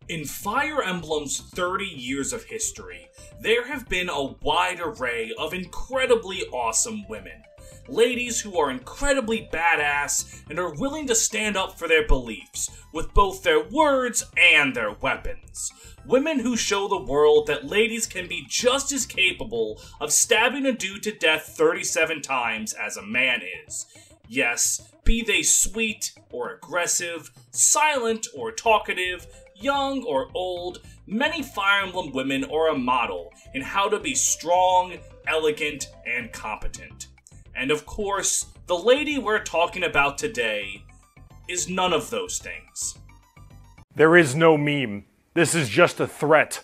In Fire Emblem's 30 years of history, there have been a wide array of incredibly awesome women. Ladies who are incredibly badass and are willing to stand up for their beliefs with both their words and their weapons. Women who show the world that ladies can be just as capable of stabbing a dude to death 37 times as a man is. Yes, be they sweet or aggressive, silent or talkative, young or old, many Fire Emblem women are a model in how to be strong, elegant, and competent. And of course, the lady we're talking about today is none of those things. There is no meme. This is just a threat.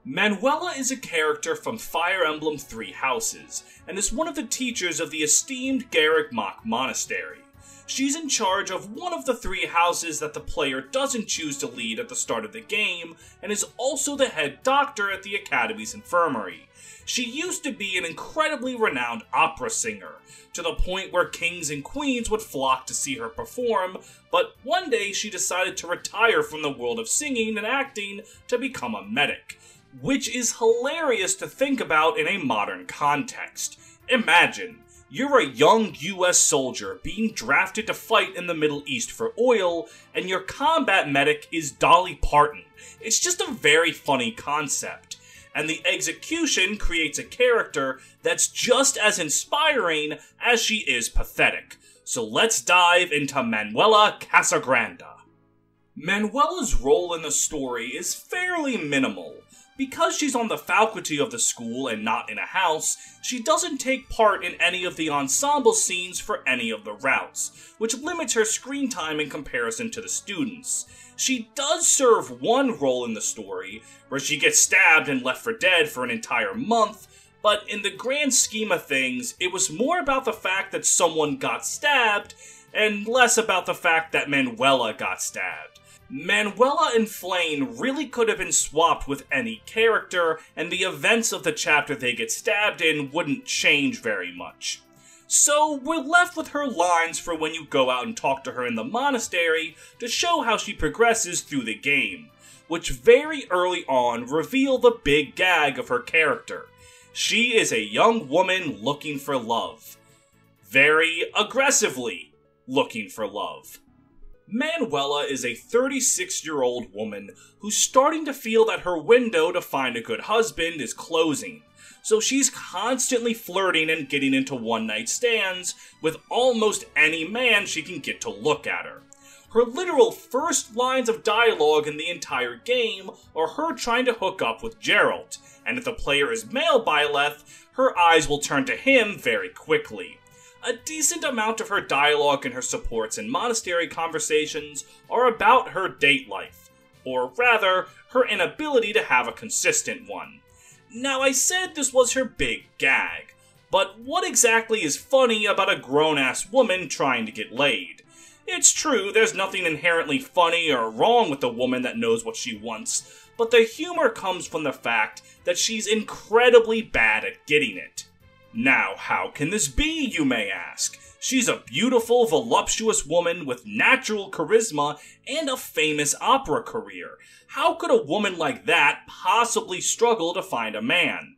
Manuela is a character from Fire Emblem Three Houses, and is one of the teachers of the esteemed Garreg Mach monastery. She's in charge of one of the three houses that the player doesn't choose to lead at the start of the game, and is also the head doctor at the Academy's infirmary. She used to be an incredibly renowned opera singer, to the point where kings and queens would flock to see her perform, but one day she decided to retire from the world of singing and acting to become a medic. Which is hilarious to think about in a modern context. Imagine, you're a young US soldier being drafted to fight in the Middle East for oil, and your combat medic is Dolly Parton. It's just a very funny concept. And the execution creates a character that's just as inspiring as she is pathetic. So let's dive into Manuela Casagranda. Manuela's role in the story is fairly minimal. Because she's on the faculty of the school and not in a house, she doesn't take part in any of the ensemble scenes for any of the routes, which limits her screen time in comparison to the students. She does serve one role in the story, where she gets stabbed and left for dead for an entire month, but in the grand scheme of things, it was more about the fact that someone got stabbed, and less about the fact that Manuela got stabbed. Manuela and Flame really could have been swapped with any character, and the events of the chapter they get stabbed in wouldn't change very much. So we're left with her lines for when you go out and talk to her in the monastery to show how she progresses through the game, which very early on reveal the big gag of her character. She is a young woman looking for love. Very aggressively looking for love. Manuela is a 36-year-old woman who's starting to feel that her window to find a good husband is closing, so she's constantly flirting and getting into one-night stands with almost any man she can get to look at her. Her literal first lines of dialogue in the entire game are her trying to hook up with Geralt, and if the player is male Byleth, her eyes will turn to him very quickly. A decent amount of her dialogue and her supports and monastery conversations are about her date life, or rather, her inability to have a consistent one. Now, I said this was her big gag, but what exactly is funny about a grown-ass woman trying to get laid? It's true, there's nothing inherently funny or wrong with a woman that knows what she wants, but the humor comes from the fact that she's incredibly bad at getting it. Now, how can this be, you may ask? She's a beautiful, voluptuous woman with natural charisma and a famous opera career. How could a woman like that possibly struggle to find a man?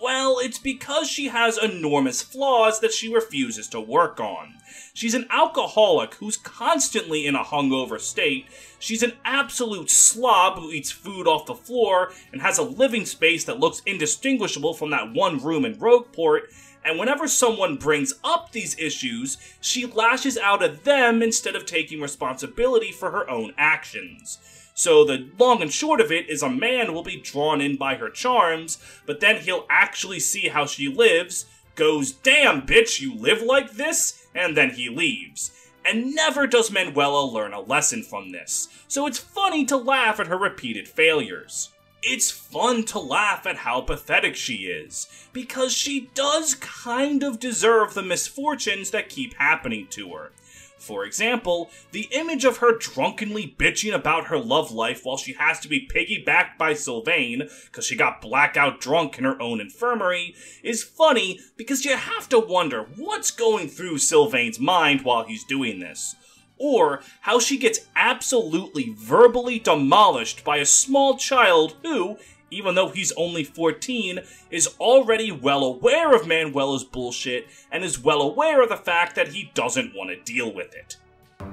Well, it's because she has enormous flaws that she refuses to work on. She's an alcoholic who's constantly in a hungover state. She's an absolute slob who eats food off the floor and has a living space that looks indistinguishable from that one room in Rogueport. And whenever someone brings up these issues, she lashes out at them instead of taking responsibility for her own actions. So the long and short of it is a man will be drawn in by her charms, but then he'll actually see how she lives, goes, "Damn bitch, you live like this?" and then he leaves. And never does Manuela learn a lesson from this, so it's funny to laugh at her repeated failures. It's fun to laugh at how pathetic she is, because she does kind of deserve the misfortunes that keep happening to her. For example, the image of her drunkenly bitching about her love life while she has to be piggybacked by Sylvain because she got blackout drunk in her own infirmary is funny because you have to wonder what's going through Sylvain's mind while he's doing this. or how she gets absolutely verbally demolished by a small child who, even though he's only 14, is already well aware of Manuela's bullshit and is well aware of the fact that he doesn't want to deal with it.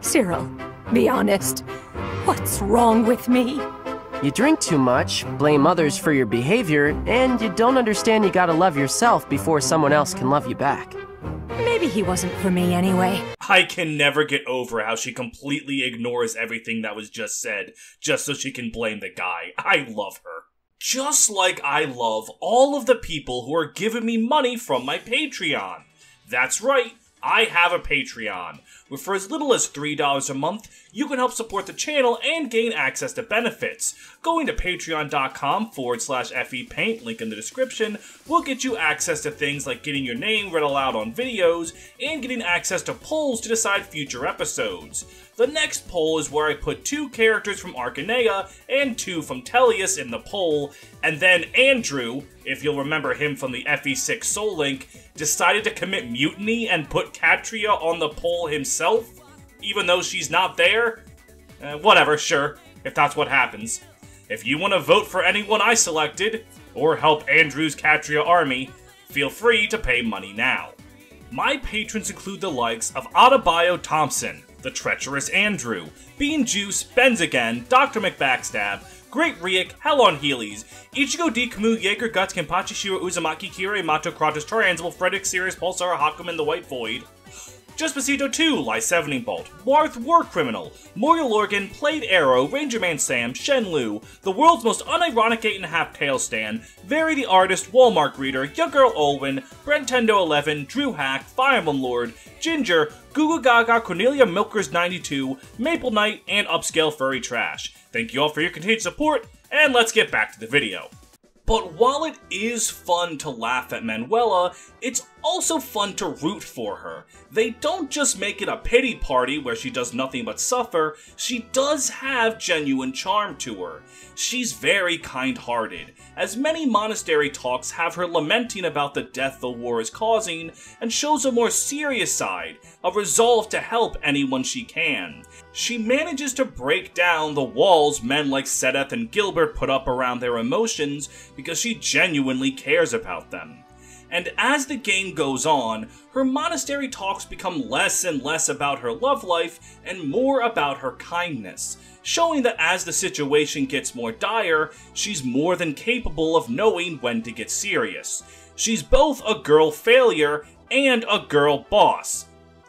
Cyril, be honest. What's wrong with me? You drink too much, blame others for your behavior, and you don't understand you gotta love yourself before someone else can love you back. Maybe he wasn't for me anyway. I can never get over how she completely ignores everything that was just said, just so she can blame the guy. I love her. Just like I love all of the people who are giving me money from my Patreon. That's right, I have a Patreon, where for as little as $3 a month, you can help support the channel and gain access to benefits. Going to patreon.com/FEPaint, link in the description, will get you access to things like getting your name read aloud on videos, and getting access to polls to decide future episodes. The next poll is where I put 2 characters from Arcanea and 2 from Tellius in the poll, and then Andrew, if you'll remember him from the FE6 Soul Link, decided to commit mutiny and put Katria on the poll himself, even though she's not there. Whatever, sure, if that's what happens. If you want to vote for anyone I selected, or help Andrew's Katria army, feel free to pay money now. My patrons include the likes of Adebayo Thompson, The Treacherous Andrew, Bean Juice, Benz Again, Dr. McBackstab, Great Riek, Hell on Heelys, Ichigo D. Camus, Jaeger Guts, Kenpachi, Shiro, Uzumaki, Kira, Mato, Kratos, Taranzable, Frederick, Sirius, Pulsar, Hakuman, The White Void, Justbacito 2, Lysevening Bolt, Warth, War Criminal, Moriel Lorgan, Played Arrow, Ranger Man Sam, Shen Lu, the world's most unironic 8.5 tail stan, Very the Artist, Walmart Reader, Young Girl Olwen, Brentendo 11, Drew Hack, Fire Emblem Lord, Ginger, Gugu Gaga, Cornelia Milkers 92, Maple Knight, and Upscale Furry Trash. Thank you all for your continued support, and let's get back to the video. But while it is fun to laugh at Manuela, it's also fun to root for her. They don't just make it a pity party where she does nothing but suffer, she does have genuine charm to her. She's very kind-hearted, as many monastery talks have her lamenting about the death the war is causing, and shows a more serious side, a resolve to help anyone she can. She manages to break down the walls men like Sedeth and Gilbert put up around their emotions because she genuinely cares about them. And as the game goes on, her monastery talks become less and less about her love life and more about her kindness, showing that as the situation gets more dire, she's more than capable of knowing when to get serious. She's both a girl failure and a girl boss.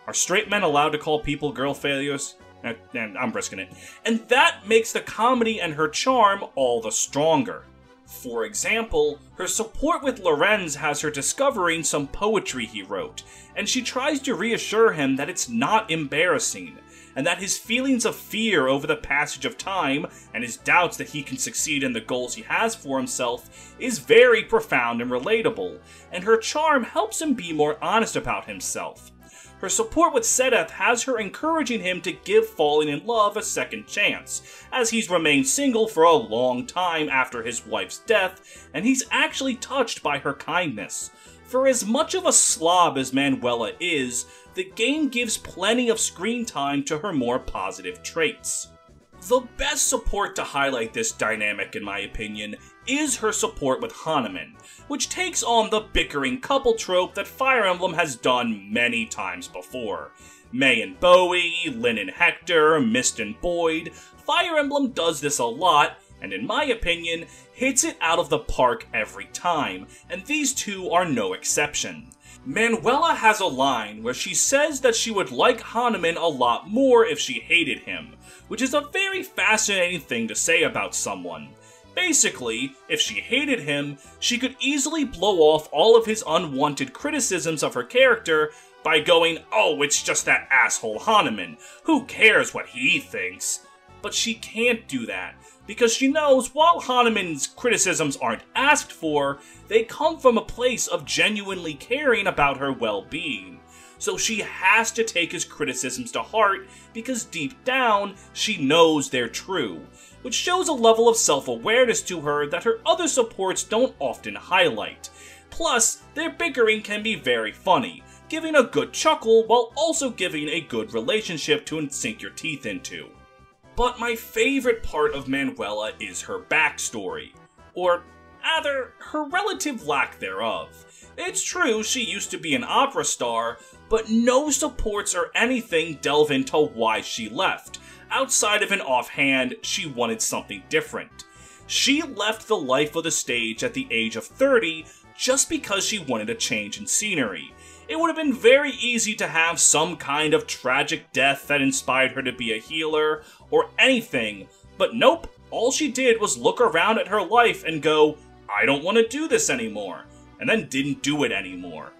Are straight men allowed to call people girl failures? I'm risking it. And that makes the comedy and her charm all the stronger. For example, her support with Lorenz has her discovering some poetry he wrote, and she tries to reassure him that it's not embarrassing, and that his feelings of fear over the passage of time, and his doubts that he can succeed in the goals he has for himself, is very profound and relatable, and her charm helps him be more honest about himself. Her support with Sedeth has her encouraging him to give falling in love a second chance, as he's remained single for a long time after his wife's death, and he's actually touched by her kindness. For as much of a slob as Manuela is, the game gives plenty of screen time to her more positive traits. The best support to highlight this dynamic, in my opinion, is her support with Hanuman, which takes on the bickering couple trope that Fire Emblem has done many times before. May and Bowie, Lyn and Hector, Mist and Boyd, Fire Emblem does this a lot, and in my opinion, hits it out of the park every time, and these two are no exception. Manuela has a line where she says that she would like Hanuman a lot more if she hated him, which is a very fascinating thing to say about someone. Basically, if she hated him, she could easily blow off all of his unwanted criticisms of her character by going, "Oh, it's just that asshole Hanuman. Who cares what he thinks?" But she can't do that, because she knows while Hanuman's criticisms aren't asked for, they come from a place of genuinely caring about her well-being. So she has to take his criticisms to heart because deep down, she knows they're true, which shows a level of self-awareness to her that her other supports don't often highlight. Plus, their bickering can be very funny, giving a good chuckle while also giving a good relationship to sink your teeth into. But my favorite part of Manuela is her backstory, or rather, her relative lack thereof. It's true she used to be an opera star, but no supports or anything delve into why she left. Outside of an offhand, she wanted something different. She left the life of the stage at the age of 30 just because she wanted a change in scenery. It would have been very easy to have some kind of tragic death that inspired her to be a healer, or anything, but nope, all she did was look around at her life and go, I don't want to do this anymore, and then didn't do it anymore.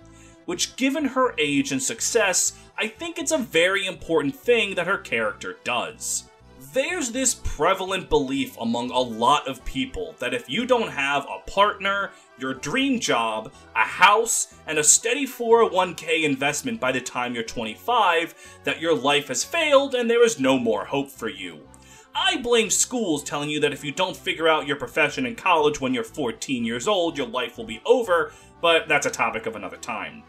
Which, given her age and success, I think it's a very important thing that her character does. There's this prevalent belief among a lot of people that if you don't have a partner, your dream job, a house, and a steady 401k investment by the time you're 25, that your life has failed and there is no more hope for you. I blame schools telling you that if you don't figure out your profession in college when you're 14 years old, your life will be over, but that's a topic of another time.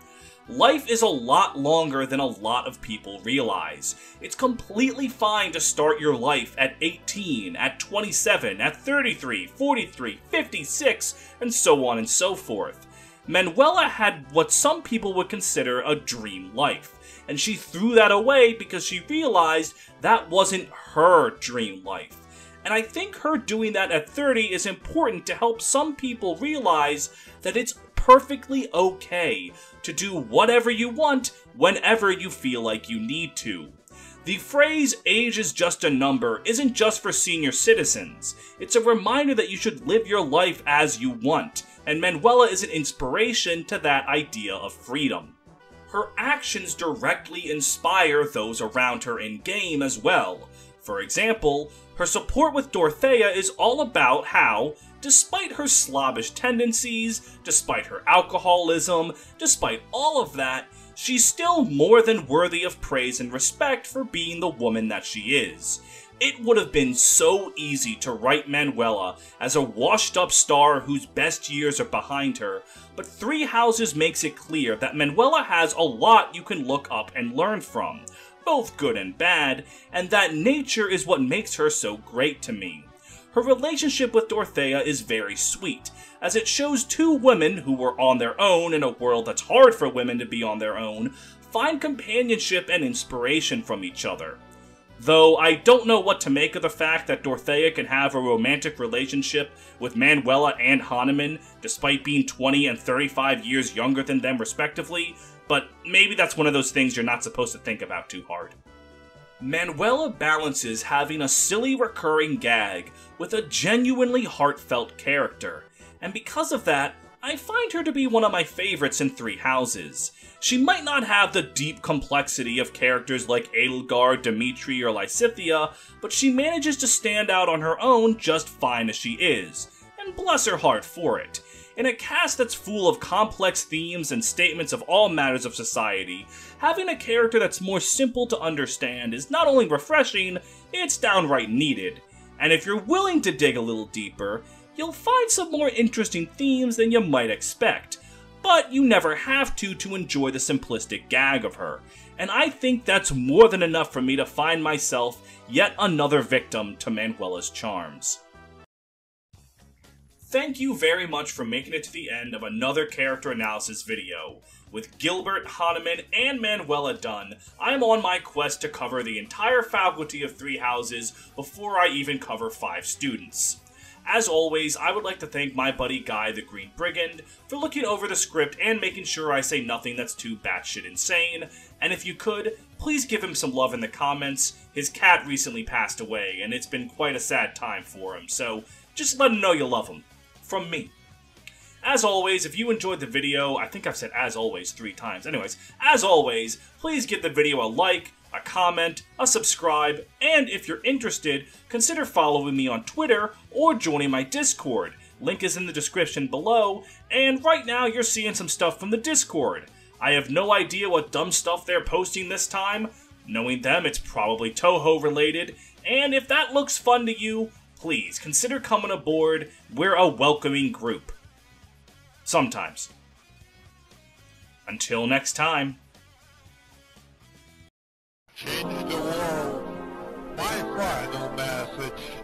Life is a lot longer than a lot of people realize. It's completely fine to start your life at 18, at 27, at 33, 43, 56, and so on and so forth. Manuela had what some people would consider a dream life, and she threw that away because she realized that wasn't her dream life. And I think her doing that at 30 is important to help some people realize that it's perfectly okay to do whatever you want whenever you feel like you need to. The phrase age is just a number isn't just for senior citizens. It's a reminder that you should live your life as you want, and Manuela is an inspiration to that idea of freedom. Her actions directly inspire those around her in-game as well. For example, her support with Dorothea is all about how, despite her slobbish tendencies, despite her alcoholism, despite all of that, she's still more than worthy of praise and respect for being the woman that she is. It would have been so easy to write Manuela as a washed-up star whose best years are behind her, but Three Houses makes it clear that Manuela has a lot you can look up and learn from, both good and bad, and that nature is what makes her so great to me. Her relationship with Dorothea is very sweet, as it shows two women who were on their own in a world that's hard for women to be on their own, find companionship and inspiration from each other. Though I don't know what to make of the fact that Dorothea can have a romantic relationship with Manuela and Hahnemann, despite being 20 and 35 years younger than them respectively, but maybe that's one of those things you're not supposed to think about too hard. Manuela balances having a silly recurring gag with a genuinely heartfelt character, and because of that, I find her to be one of my favorites in Three Houses. She might not have the deep complexity of characters like Edelgard, Dimitri, or Lysithea, but she manages to stand out on her own just fine as she is, and bless her heart for it. In a cast that's full of complex themes and statements of all matters of society, having a character that's more simple to understand is not only refreshing, it's downright needed. And if you're willing to dig a little deeper, you'll find some more interesting themes than you might expect. But you never have to enjoy the simplistic gag of her. And I think that's more than enough for me to find myself yet another victim to Manuela's charms. Thank you very much for making it to the end of another character analysis video. With Gilbert, Hahnemann, and Manuela done, I am on my quest to cover the entire faculty of Three Houses before I even cover 5 students. As always, I would like to thank my buddy Guy the Green Brigand for looking over the script and making sure I say nothing that's too batshit insane, and if you could, please give him some love in the comments. His cat recently passed away, and it's been quite a sad time for him, so just let him know you love him. From me. As always, if you enjoyed the video, I think I've said as always 3 times. Anyways, as always, please give the video a like, a comment, a subscribe, and if you're interested, consider following me on Twitter or joining my Discord. Link is in the description below, and right now you're seeing some stuff from the Discord. I have no idea what dumb stuff they're posting this time. Knowing them, it's probably Toho related, and if that looks fun to you, please consider coming aboard. We're a welcoming group. Sometimes. Until next time. change the world. My final message